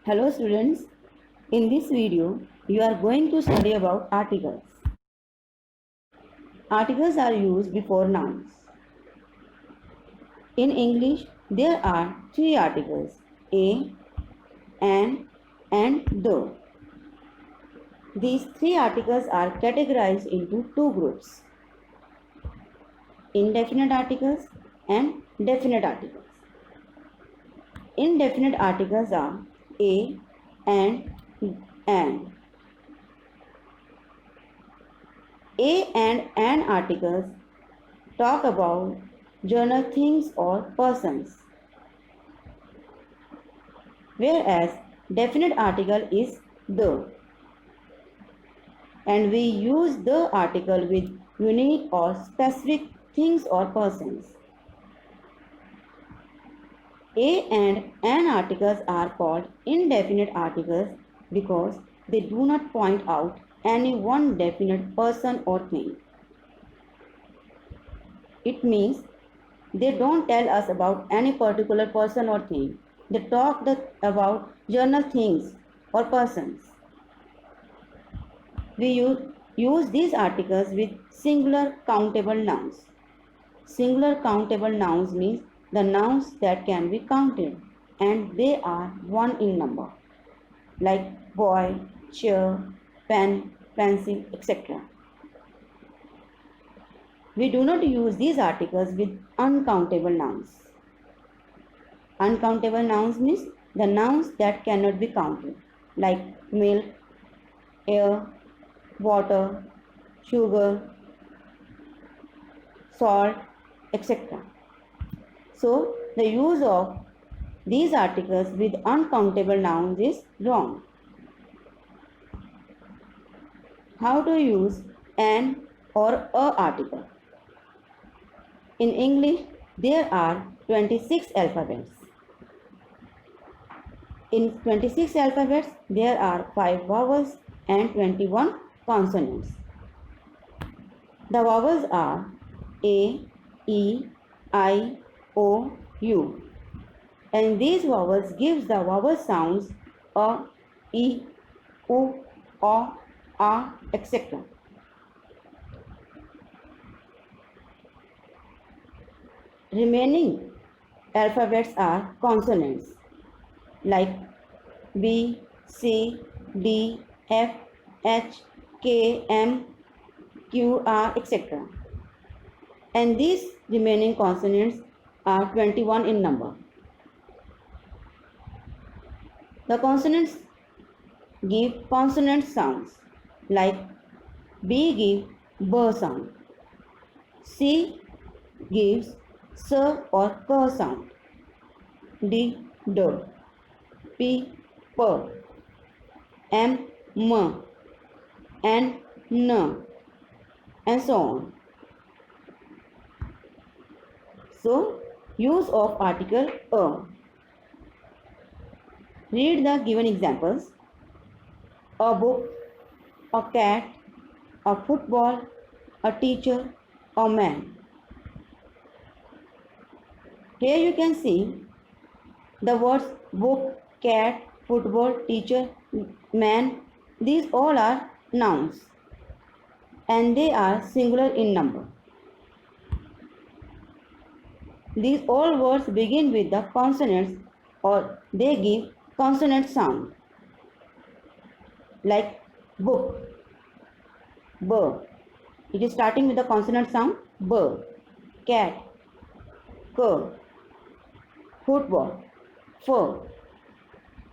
Hello students, in this video you are going to study about articles. Articles are used before nouns. In English there are three articles, a, and the. These three articles are categorized into two groups, indefinite articles and definite articles. Indefinite articles are a and. A and an articles talk about general things or persons, whereas definite article is the, and we use the article with unique or specific things or persons. A and an articles are called indefinite articles because they do not point out any one definite person or thing. It means they don't tell us about any particular person or thing. They talk about general things or persons. We use these articles with singular countable nouns. Singular countable nouns means the nouns that can be counted and they are one in number, like boy, chair, pen, pencil, etc. We do not use these articles with uncountable nouns. Uncountable nouns means the nouns that cannot be counted, like milk, air, water, sugar, salt, etc. So, the use of these articles with uncountable nouns is wrong. How to use an or a article? In English, there are 26 alphabets. In 26 alphabets, there are 5 vowels and 21 consonants. The vowels are A, E, I, O, U. And these vowels gives the vowel sounds A, E, U, O, A, etc. Remaining alphabets are consonants like B, C, D, F, H, K, M, Q, R, etc. And these remaining consonants are 21 in number. The consonants give consonant sounds like B gives B sound, C gives S or K sound, D, D, P, P, M, M, N, N, and so on. So, use of article a. Read the given examples. A book, a cat, a football, a teacher, a man. Here you can see the words book, cat, football, teacher, man. These all are nouns and they are singular in number. These all words begin with the consonants or they give consonant sound, like book, B. It is starting with the consonant sound B. Cat, K. Football, F.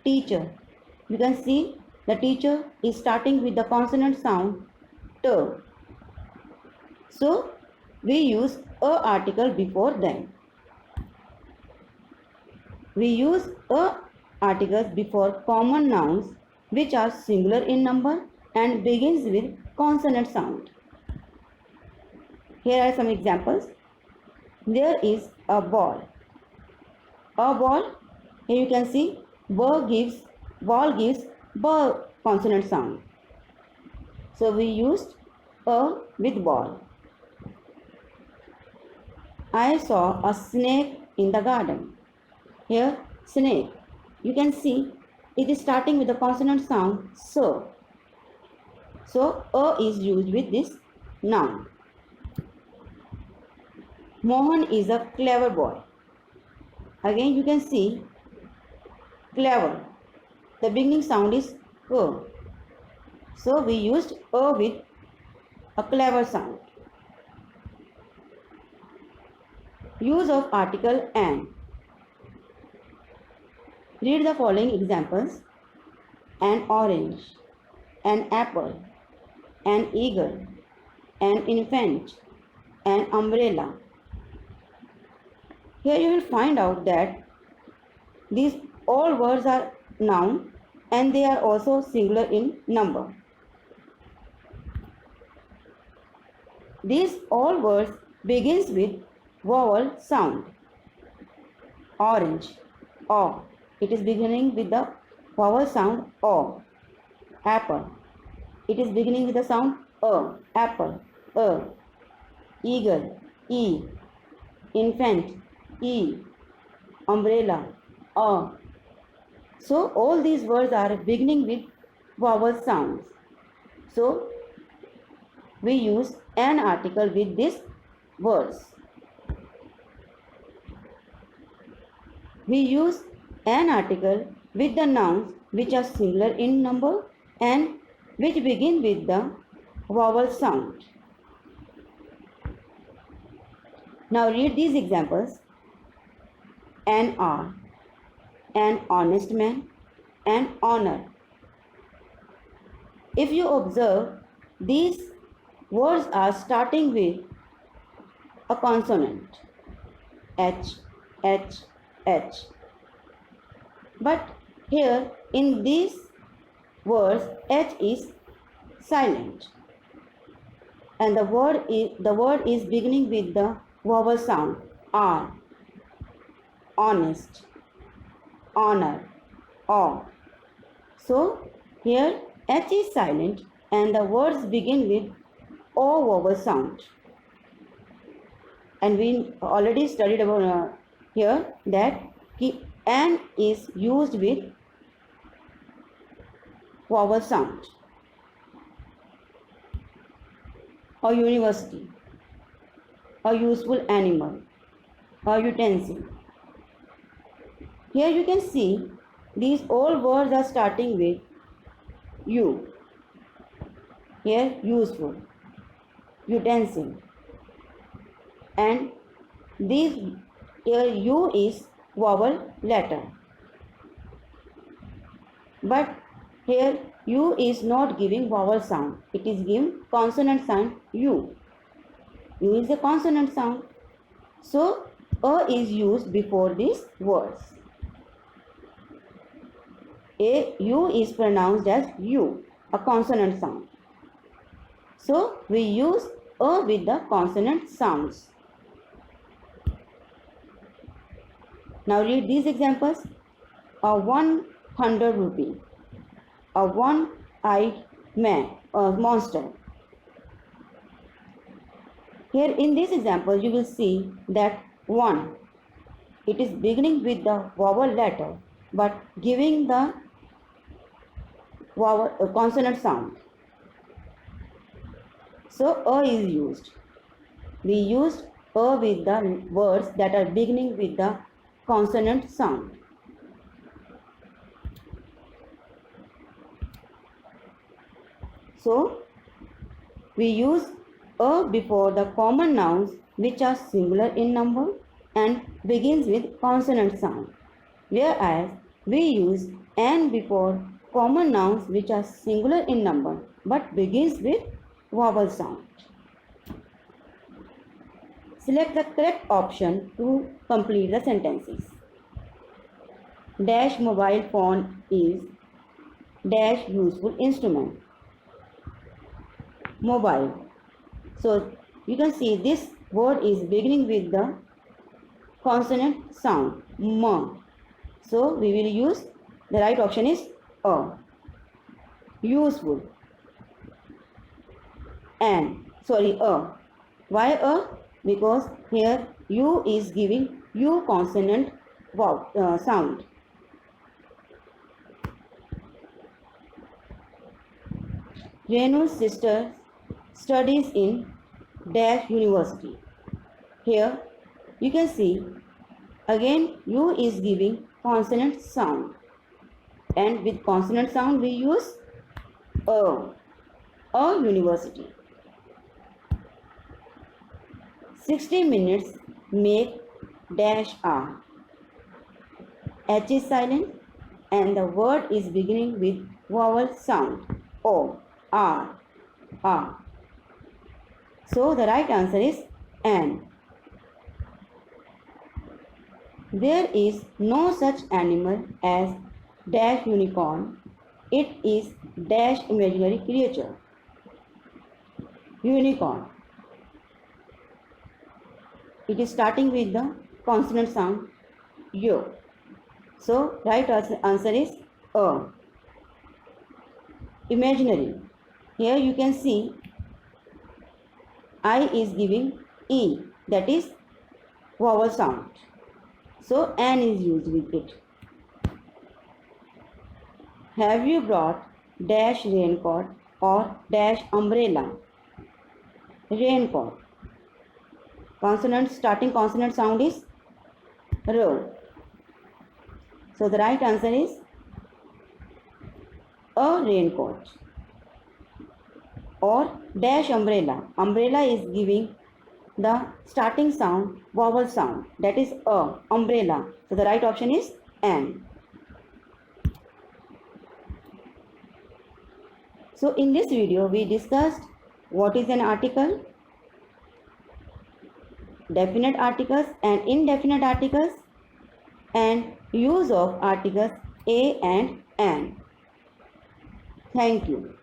Teacher. You can see the teacher is starting with the consonant sound T. So we use a article before them. We use a articles before common nouns which are singular in number and begins with consonant sound. Here are some examples. There is a ball. A ball, here you can see ball gives B consonant sound. So we used a with ball. I saw a snake in the garden. Here snake, you can see it is starting with the consonant sound so. So a is used with this noun. Mohan is a clever boy. Again you can see clever. The beginning sound is a. So we used a with a clever sound. Use of article an. Read the following examples. An orange, an apple, an eagle, an infant, an umbrella. Here you will find out that these all words are noun and they are also singular in number. These all words begins with vowel sound. Orange, o. It is beginning with the vowel sound o. Apple. It is beginning with the sound a. Apple, a. Eagle, e. Infant, e. Umbrella, a. So all these words are beginning with vowel sounds. So we use an article with these words. We use an article with the nouns which are singular in number and which begin with the vowel sound. Now read these examples. An hour, an honest man, and honor. If you observe, these words are starting with a consonant H, H, H. But here in these words H is silent and the word is beginning with the vowel sound R. Honest, honor, awe. So here H is silent and the words begin with O vowel sound. And we already studied about here that an is used with vowel sound. A university, a useful animal, a utensil. Here you can see these all words are starting with U. Here useful, utensil, and this here U is vowel letter. But here U is not giving vowel sound. It is giving consonant sound U. U is a consonant sound. So A is used before these words. U is pronounced as U, a consonant sound. So we use A with the consonant sounds. Now read these examples. A 100 rupee, a one-eyed man, a monster. Here in this example you will see that 1, it is beginning with the vowel letter but giving the vowel consonant sound. So A is used. We used A with the words that are beginning with the consonant sound. So we use A before the common nouns which are singular in number and begins with consonant sound, whereas we use an before common nouns which are singular in number but begins with vowel sound. Select the correct option to complete the sentences. Dash mobile phone is dash useful instrument. Mobile. So you can see this word is beginning with the consonant sound M. So we will use the right option is A. Useful. A. Why A? Because here U is giving U consonant sound. Renu's sister studies in Dash University. Here you can see again U is giving consonant sound, and with consonant sound we use a university. 60 minutes make dash R. H is silent and the word is beginning with vowel sound O, R, R. So the right answer is N. There is no such animal as dash unicorn. It is dash imaginary creature. Unicorn. It is starting with the consonant sound U. So right answer is A. Imaginary. Here you can see I is giving E, that is vowel sound. So N is used with it. Have you brought dash raincoat or dash umbrella? Raincoat. Consonant, starting consonant sound is R. So the right answer is a raincoat. Or dash umbrella. Umbrella is giving the starting sound vowel sound, that is a, umbrella. So the right option is N. So in this video we discussed what is an article, definite articles and indefinite articles, and use of articles a and an. Thank you.